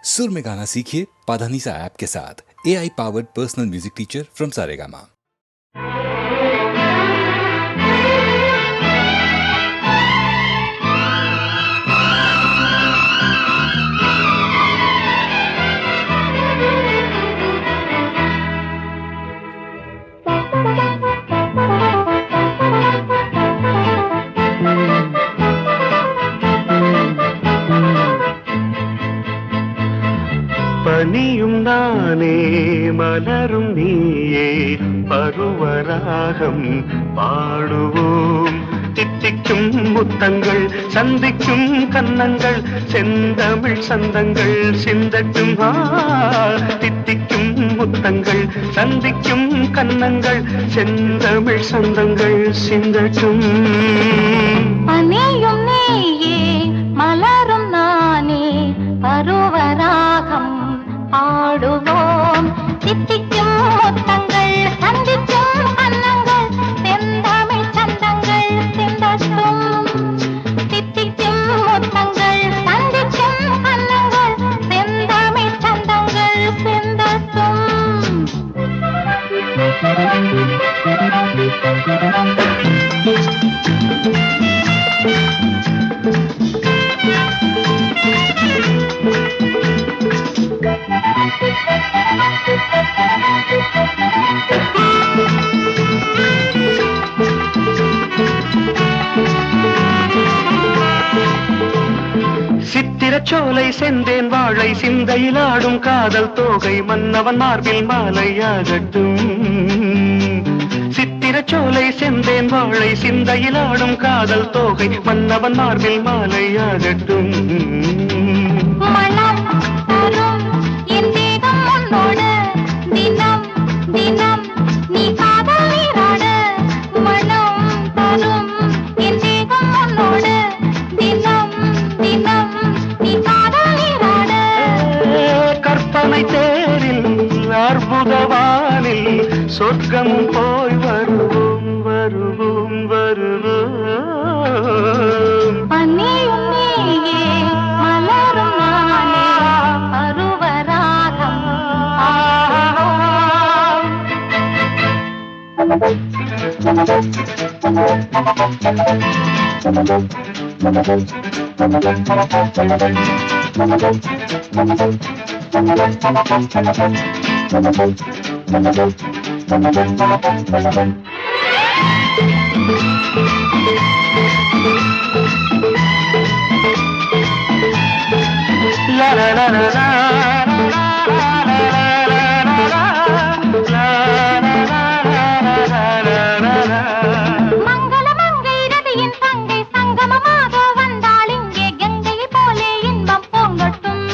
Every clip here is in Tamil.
सुर में गाना सीखिए पाधानीसा ऐप के साथ। AI powered personal music teacher from Saregama. பனியும் நானே மலரும் நீயே பருவராகம் பாடுவோம். தித்திக்கும் முத்தங்கள் சந்திக்கும் கன்னங்கள் செந்தமிழ் சந்தங்கள் சிந்தட்டும். தித்திக்கும் முத்தங்கள் சந்திக்கும் கன்னங்கள் செந்தமிழ் சந்தங்கள் சிந்தட்டும். பனியும் நீயே மலரும் நானே பருவராகம் பாடுவோம். தித்திக்கும் முத்தங்கள் சந்திக்கும் கன்னங்கள் செந்தமிழ் சந்தங்கள் சிந்தட்டும். தித்திக்கும் முத்தங்கள் சந்திக்கும் கன்னங்கள் செந்தமிழ் சந்தங்கள் சிந்தட்டும். சித்திரச்சோலை செந்தேன் வாழை சிந்தையிலாடும் காதல் தோகை மன்னவன் மார்பில் மாலையாகட்டும். சித்திரச்சோலை செந்தேன் வாழை சிந்தையிலாடும் காதல் தோகை மன்னவன் மார்பில் மாலையாகட்டும். மனம் தரும் என் தேகம் உன்னோடு தினம் தினம் நீ காதல் நீராட. மனம் தரும் என் தேகம் உன்னோடு தினம் தினம் நீ காதல் நீராட. கற்பனை தேரில் அற்புதவானில் சொர்க்கம் போய் வருவோம் வருவோம் வருவோம். பனியும் நீயே மலரும் நானே பருவராகம் பாடுவோம். La la la la la மங்களமங்கை ரதியின் தங்கை சங்கமமாக வந்தாள் இங்கே கங்கை போலே இன்பம் பொங்கட்டும்.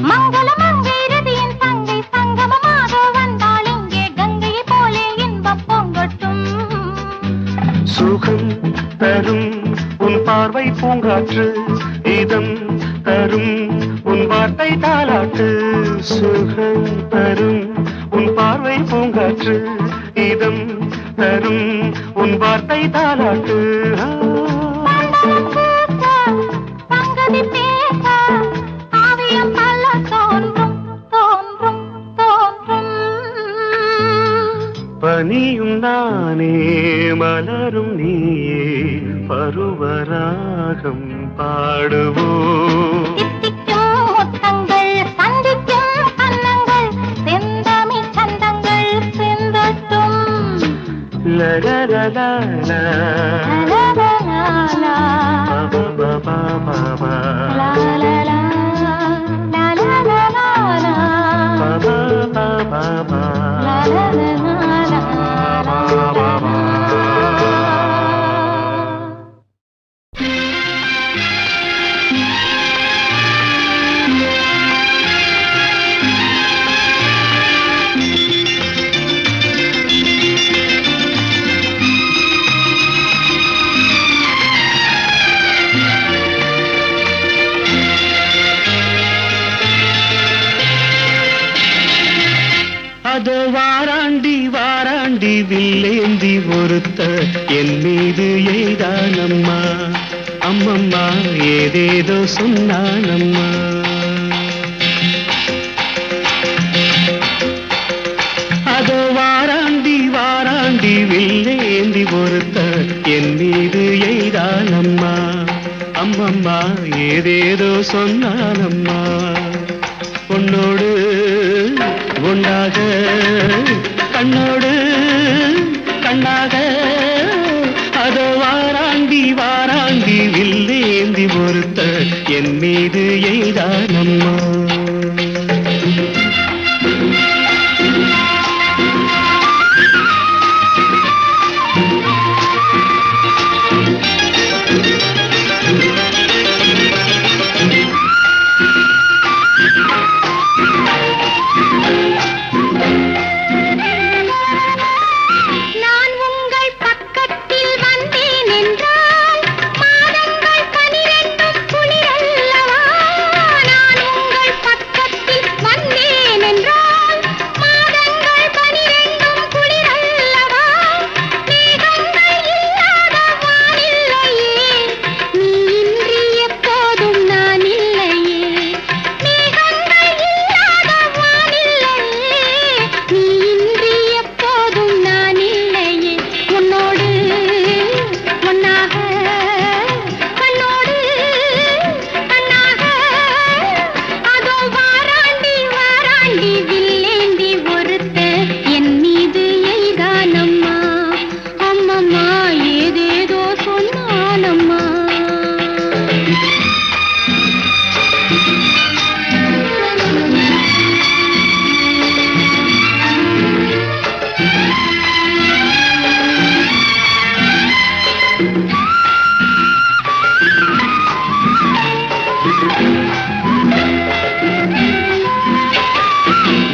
மங்களமங்கை ரதியின் தங்கை சங்கமமாக வந்தாள் இங்கே கங்கை போலே இன்பம் பொங்கட்டும். சுகம் தரும் உன் பார்வை பூங்காற்று இதம் தரும் உன் வார்த்தை தாலாட்டு. சுகம் தரும் உன் பார்வை பூங்காற்று இதம் தரும் உன் வார்த்தை தாலாட்டு. பந்தனம் பூக்க, பங்கதி பேச, காவியம் பல தோன்றும் தோன்றும் தோன்றும். பனியும் நானே மலரும் நீயே பருவராகம் பாடுவோம். தித்திக்கும் முத்தங்கள் சந்திக்கும் கன்னங்கள் செந்தமிழ் சந்தங்கள் சிந்தட்டும். லலலலலா லலலலலா, பபபபபபா, லலலலா, லலலலலா, பபபபபபா, லலலலலா. அதோ வாராண்டி வாராண்டி வில்லேந்தி ஒருத்த என் மீது எய்தானம்மா. அம்மம்மா ஏதேதோ சொன்னானம்மா. ஏதேதோ சொன்னானம்மா உன்னோடு உண்டாக கண்ணோடு கண்ணாக அதோ வாராண்டி வாராண்டி வில்லேந்தி பொறுத்த என் மீது எய்தானம்மா.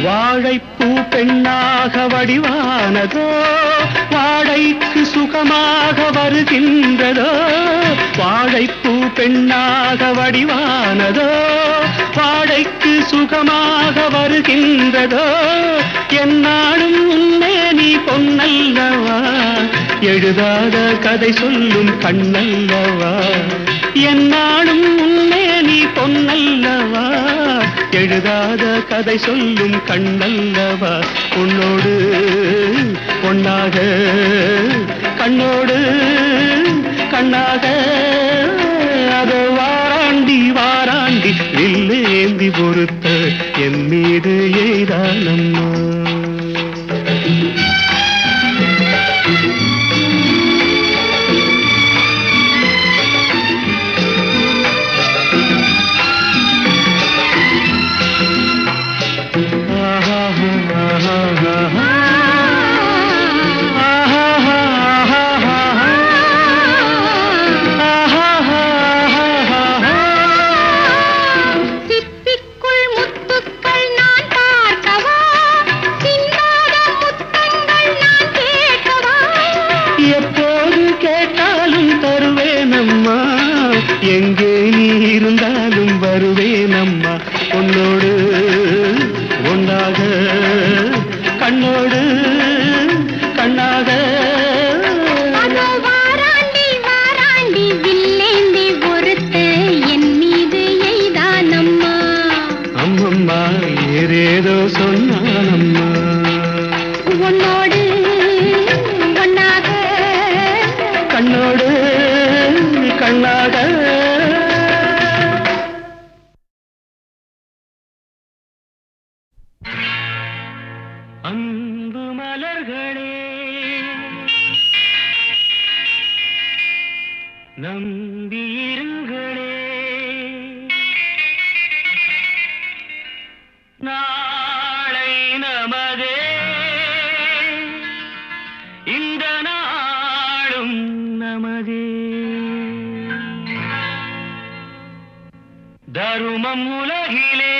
வாழைப்பூ பெண்ணாக வடிவானதோ வாழைக்கு சுகமாக வருகின்றதோ. வாழைப்பூ பெண்ணாக வடிவானதோ வாழைக்கு சுகமாக வருகின்றதோ. என்னாலும் உன்னே நீ பொன்னல்லவா எழுதாத கதை சொல்லும் கண்ணல்லவா. என்னாலும் உன்னே நீ பொன்னல்லவா எழுதாத கதை சொல்லும் கண்ணல்லவா. உன்னோடு பொன்னாக கண்ணோடு கண்ணாக அதோ வாராண்டி வாராண்டி வில்லேந்தி பொறுத்த என் மீது எய்தானம்மா. எங்கே நீ இருந்தாலும் வருவேனம்மா. உன்னோடு ஒன்றாக கண்ணோடு கண்ணாக வாராண்டி வாராண்டி வில்லேந்தி பொறுத்த என் மீது எய்தானம்மா. அம்மம்மா ஏதேதோ சொன்னானம்மா உன்னோடு ஒன்னாக கண்ணோடு கண்ணாக. அன்பு மலர்களே நம்பியிருங்களே நாளை நமதே இந்த நாளும் நமதே. தருமம் உலகிலே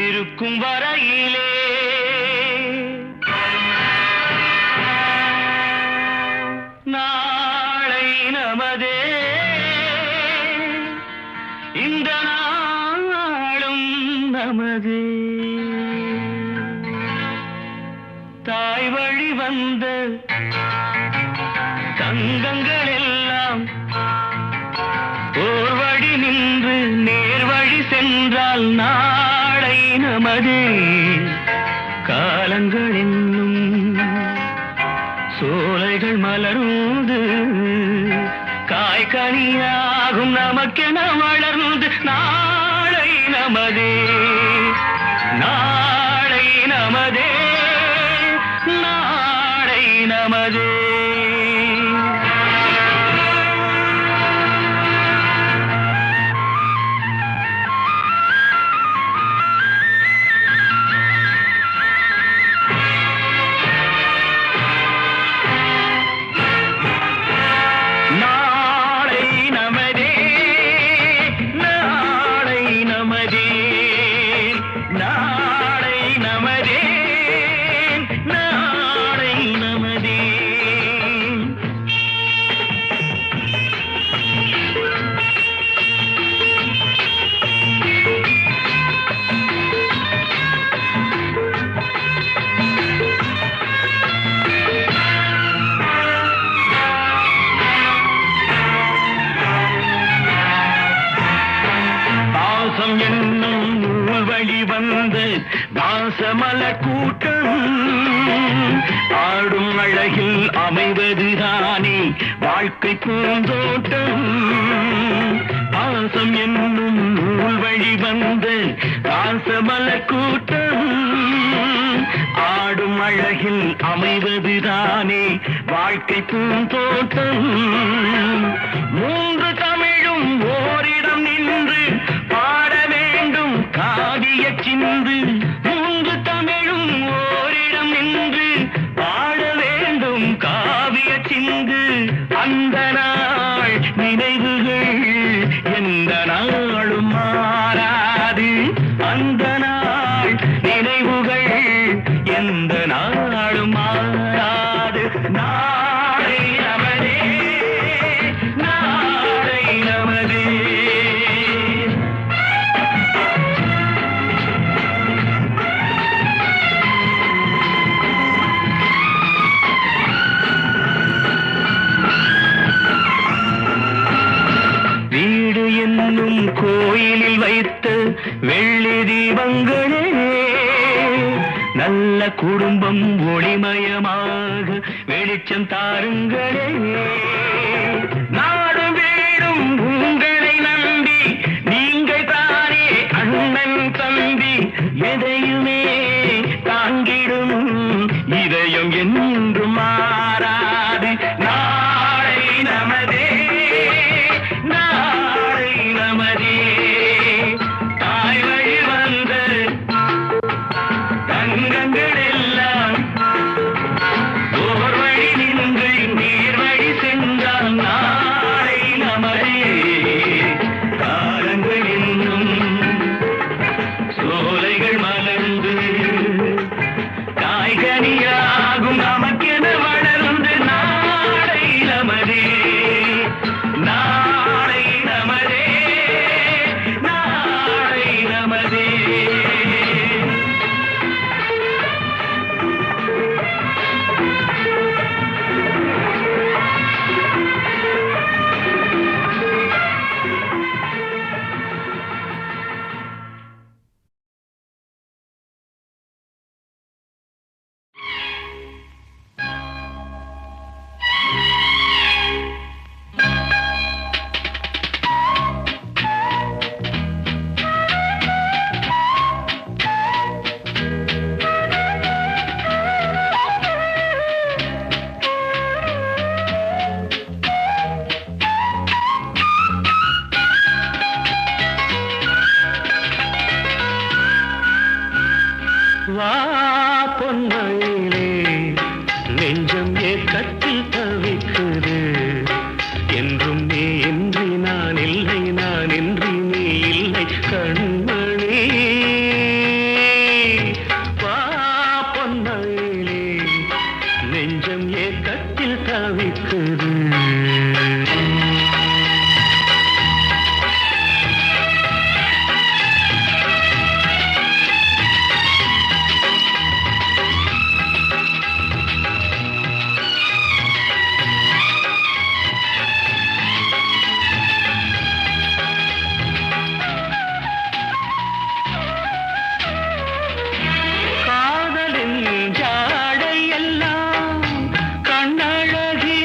இருக்கும் வரையிலே நாளை நமதே இந்த நாளும் நமதே. தாய் வழி வந்த தங்கங்கள் எல்லாம் ஓர் வழி நின்று நேர் வழி சென்றால் நாளை நமதே. காலங்கள் என்னும் மலர்ந்து காய்கனியாகும் நமக்கென வளர்ந்து நாளை நமதே நாளை நமதே நாளை நமதே. வாசமலர் கூட்டம் ஆடும் அழகில் அமைவதுதானே வாழ்க்கை பூந்தோட்டம். பாசம் என்னும் நூல் வழி வந்த வாசமலர் கூட்டம் ஆடும் அழகில் அமைவதுதானே வாழ்க்கை பூந்தோட்டம். மூன்று தமிழும் ஓரிடம் நின்று பாட வேண்டும் காவிய சிந்து. மூன்று தமிழும் ஓரிடம் நின்று பாட வேண்டும் காவிய சிந்து. அந்த நாள் நினைவுகள் எந்த நாளும் மாறாது. அந்த நாள் நினைவுகள் எந்த நாளும் மாறாது. நாளை நமதே நாளை நமதே. வீடு என்னும் கோயிலில் வைத்த வெள்ளி தீபங்களே நல்ல குடும்பம் ஒளிமயமாக வெளிச்சம் தாருங்களே. நாடு வீடும் உங்களை நம்பி நீங்கள் தானே அண்ணன் தம்பி. எதையுமே தாங்கிடும் இதயம் என்றும் மாறாது. நாளை நமதே நாளை நமதே. தாய் வழி வந்த தங்கங்கள் எல்லாம் ஓர் வழி நின்று நீர் வழி சென்றால் நாளை நமதே. காலங்கள் இன்னும் சோலைகள் மலர்ந்து காய்கனியாகும் நமக்கென வளர்ந்து நாளை நமதே நாளை நமதே நாளை நமதே. வா பொன்மயிலே நெஞ்சம் ஏக்கத்தில் தவிக்குது. என்றும் நீ இன்றி நான் இல்லை, நான் இன்றி நீ இல்லை கண்மணி. வா பொன்மயிலே நெஞ்சம் ஏக்கத்தில் தவிக்குது. காதலின் ஜாடை எல்லாம் கண்ணழகி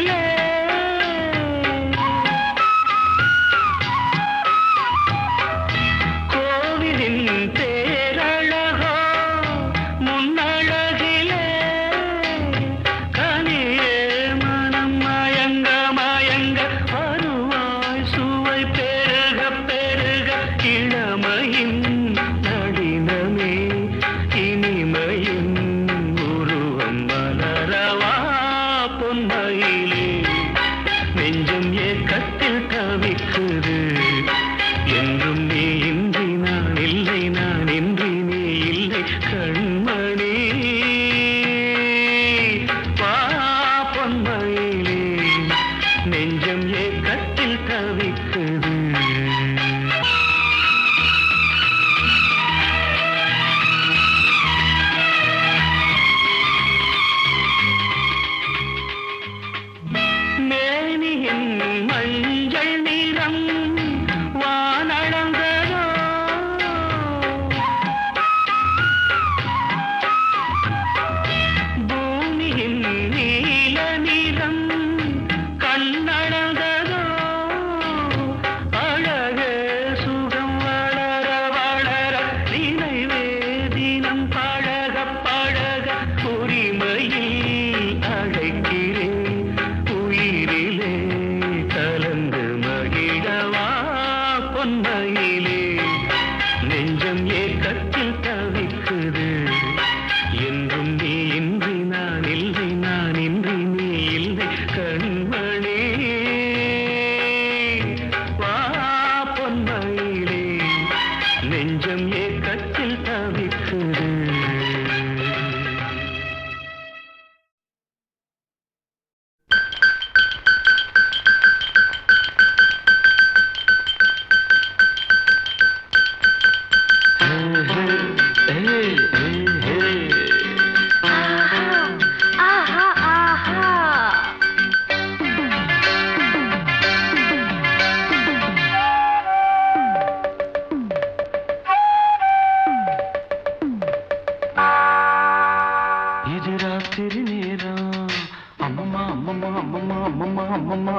அம்மம்மா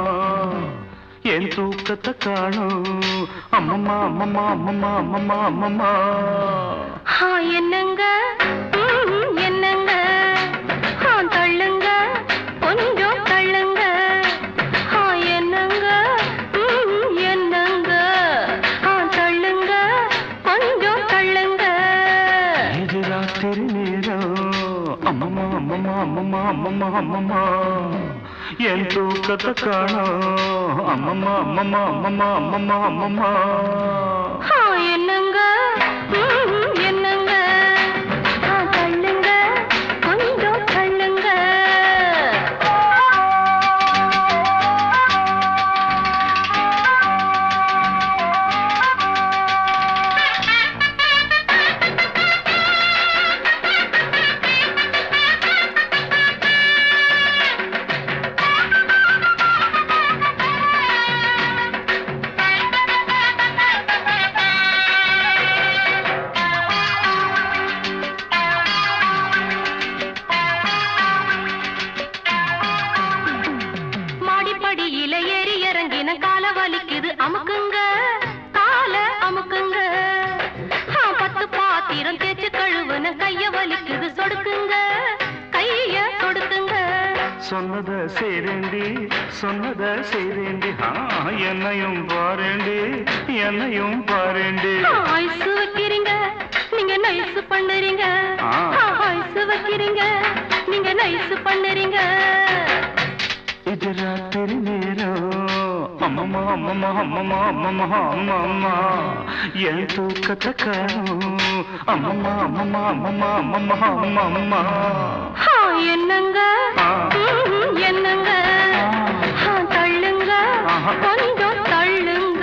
என் தூக்கத்தை காணும் அம்மம்மா அம்மம்மா அம்மம்மா அம்மம்மா அம்மம்மா என்னங்க என்னங்க தள்ளுங்க கொஞ்சம் தள்ளுங்க என்னங்க என்னங்க தள்ளுங்க கொஞ்சம் தள்ளுங்க இது ராத்திரி நேரம் அம்மம்மா அம்மம்மா அம்மம்மா அம்மம்மா அம்மம்மா என் தூக்கத்தை காணும் அம்மம்மா அம்மம்மா அம்மம்மா அம்மம்மா அம்மம்மா என்னங்க என்னங்க தள்ளுங்க கொஞ்சம் தள்ளுங்க மாடிப்படியில ஏறி இறங்கின கால வலிக்குது அமுக்குங்க கால அமுக்குங்க 10 பாத்திரம் தேய்ச்சு கழுவுன கைய வலிக்குது சொடுக்குங்க கைய சொடுக்குங்க சொன்னத செய்றேண்டி என்னையும் பாரேண்டி என்னையும் பாரேண்டி ஐசு வைக்கிறீங்க நீங்க நைசு பண்ணுறீங்க ஐசு வைக்கிறீங்க நீங்க நைசு பண்ணுறீங்க இது ராத்திரி நேரம் அம்மம்மா அம்மம்மா அம்மம்மா அம்மம்மா அம்மம்மா என் தூக்கத்தை காணும் அம்மம்மா அம்மம்மா அம்மம்மா அம்மம்மா அம்மம்மா என்னங்க என்னங்க தள்ளுங்க கொஞ்சம் தள்ளுங்க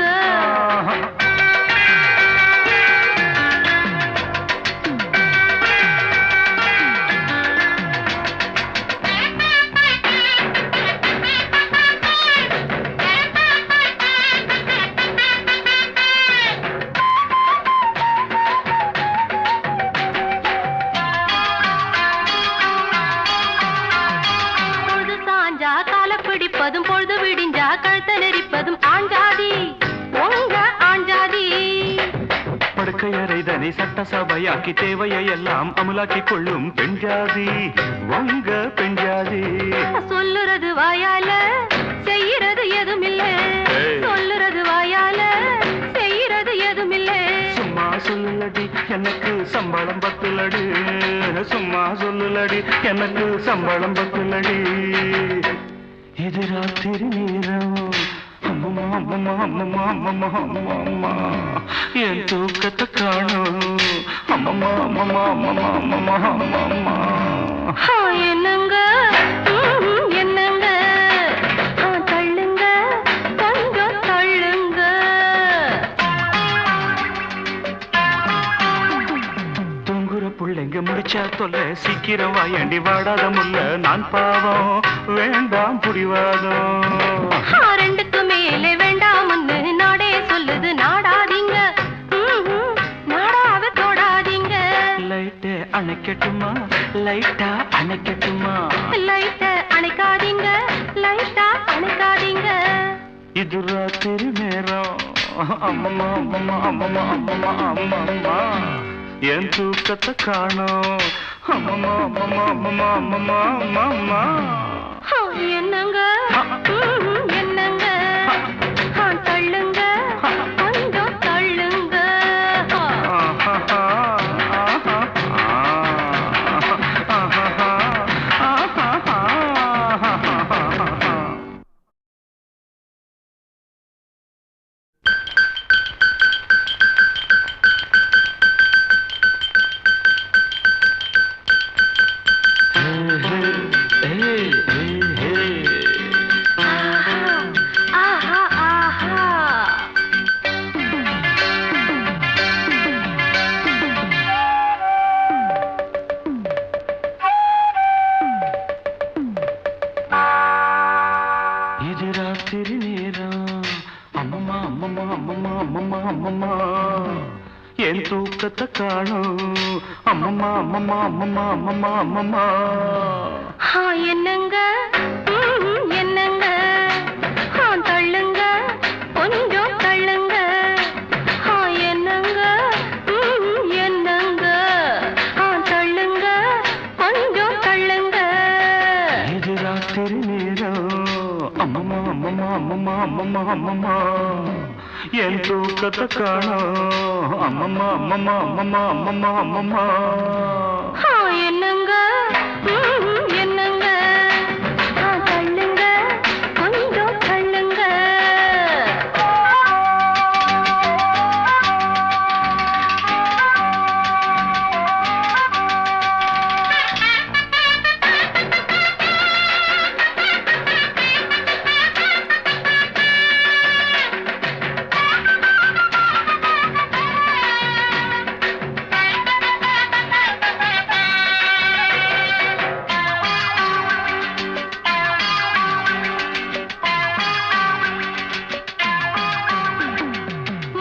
பிடிப்பதும் பொழுது விடிஞ்சா கழுத்த நெரிப்பதும் ஆஞ்சாதி உங்க ஆஞ்சாதி படுக்கையறைதனை சட்டசபையாக்கி தேவையை எல்லாம் அமலாக்கி கொள்ளும் பெண்ஜாதி உங்க பெண்ஜாதி சொல்லுறது வாயால செய்யறது எதுவும் இல்ல சொல்லுறது வாயால செய்யறது எதுவும் இல்ல சும்மா சொல்லுலடி எனக்கு சம்பளம் பத்துலடி சும்மா சொல்லுலடி எனக்கு சம்பளம் பத்துலடி இது ராத்திரி நேரம் அம்மம்மா அம்மம்மா அம்மம்மா அம்மம்மா அம்மம்மா என் தூக்கத்தை காணும் அம்மம்மா அம்மம்மா அம்மம்மா அம்மம்மா அம்மம்மா என்னங்க என்னங்க தள்ளுங்க கொஞ்சம் தள்ளுங்க தூங்குற புள்ளைங்க முடிச்சா தொல்ல சீக்கிரம் வாயண்டி வாடாத முல்ல நான் பாவம் வேண்டாம் புடிவாதம் ரெண்டுக்கு மேலே வேண்டாம்னு நாடே சொல்லுது நாடாதீங்க நாடாவ தொடாதீங்க லைட்டை அணைக்கட்டுமா லைட்டா அணைக்கட்டுமா லைட்ட அணைக்காதீங்க லைட்டா அணைக்காதீங்க இது ராத்திரி நேரம் அம்மம்மா அம்மம்மா அம்மம்மா அம்மம்மா அம்மம்மா என் தூக்கத்தை காணும் அம்மம்மா அம்மம்மா அம்மம்மா அம்மம்மா அம்மம்மா என்னங்க என்னங்க தள்ளுங்க கொஞ்சம் தள்ளுங்க என் தூக்கத்தை காணும் அம்மம்மா அம்மம்மா அம்மம்மா அம்மம்மா அம்மம்மா என்னங்க என்னங்க அம்மம்மா அம்மம்மா அம்மம்மா அம்மம்மா என் தூக்கத்தை காணோம் அம்மம்மா அம்மம்மா அம்மம்மா அம்மம்மா அம்மம்மா என்னங்க என்னங்க தள்ளுங்க கொஞ்சம் தள்ளுங்க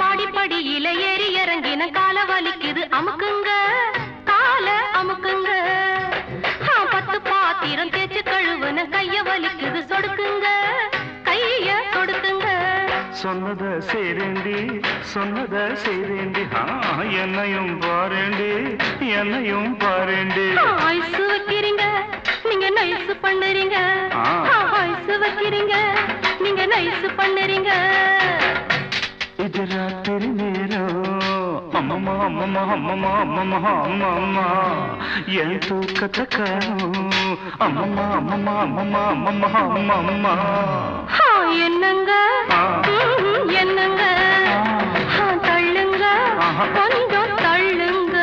மாடிப்படியில ஏறி இறங்கின கால வலிக்குது அமுக்குங்க கால அமுக்குங்க 10 பாத்திரம் தேய்ச்சு கழுவுன கைய வலிக்குது சொடுக்குங்க கைய சொடுக்குங்க சொன்னத செய்தேண்டி சொன்னத செய்தேண்டி என்னையும் பாரேண்டி என்னையும் பாரேண்டி ஐசு வைக்கிறீங்க நீங்க நைசு பண்ணுறீங்க ஐசு வைக்கிறீங்க நீங்க நைசு பண்ணுறீங்க இது ராத்திரி நேரம் அம்மம்மா அம்மம்மா அம்மம்மா அம்மம்மா அம்மம்மா என் தூக்கத்தை காணோம் அம்மம்மா அம்மம்மா அம்மம்மா அம்மம்மா அம்மம்மா என்னங்க என்னங்க தள்ளுங்க கொஞ்சம் தள்ளுங்க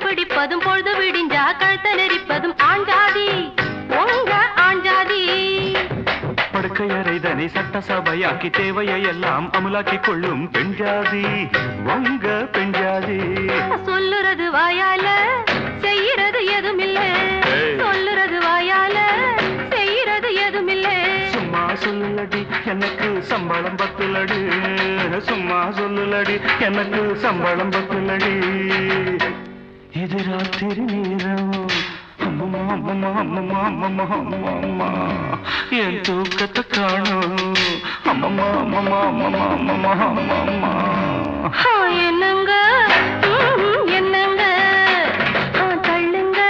பிடிப்பதும் பொழுது விடிஞ்சா கழுத்த நெரிப்பதும் ஆஞ்சாதி உங்க ஆஞ்சாதி படுக்கையறைதனை சட்டசபையாக்கி தேவையை எல்லாம் அமலாக்கி கொள்ளும் பெண்ஜாதி உங்க பெண்ஜாதி சொல்லுறது வாயால செய்யறது எதுமில்ல சொல்லுறது வாயால செய்யறது எதுமில்ல சும்மா சொல்லுலடி எனக்கு சம்பளம் பத்துலடி சும்மா சொல்லுலடி எனக்கு சம்பளம் பத்துலடி இது ராத்திரி நேரம் அம்மம்மா அம்மம்மா அம்மம்மா அம்மம்மா அம்மம்மா என் தூக்கத்தை காணோம் அம்மம்மா அம்மம்மா அம்மம்மா அம்மம்மா அம்மம்மா என்னங்க என்னங்க தள்ளுங்க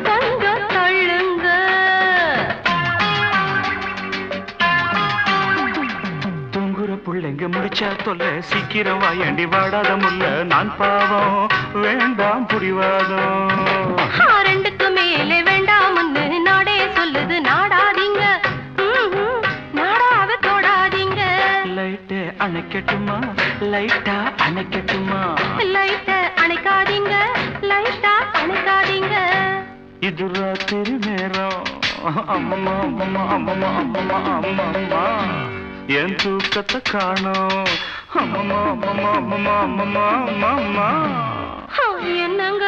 கொஞ்சம் தள்ளுங்க தூங்குற புள்ளைங்க முடிச்சா தொல்ல சீக்கிரம் வாயண்டி வாடாத முல்ல நான் பாவம் வேண்டாம் புரிவாதம் ரெண்டுக்கு மேலே வேண்டாம்னு நாடே சொல்லுது நாடாதீங்க நாடாவ தொடாதீங்க லைட்டை அணைக்கட்டுமா லைட்டா அணைக்கட்டுமா லைட்ட அணைக்காதீங்க லைட்டா அணைக்காதீங்க இது ராத்திரி நேரம் அம்மம்மா அம்மம்மா அம்மம்மா அம்மம்மா அம்மம்மா என் தூக்கத்தை காணோம் அம்மம்மா அம்மம்மா அம்மம்மா அம்மம்மா அம்மம்மா என்னங்க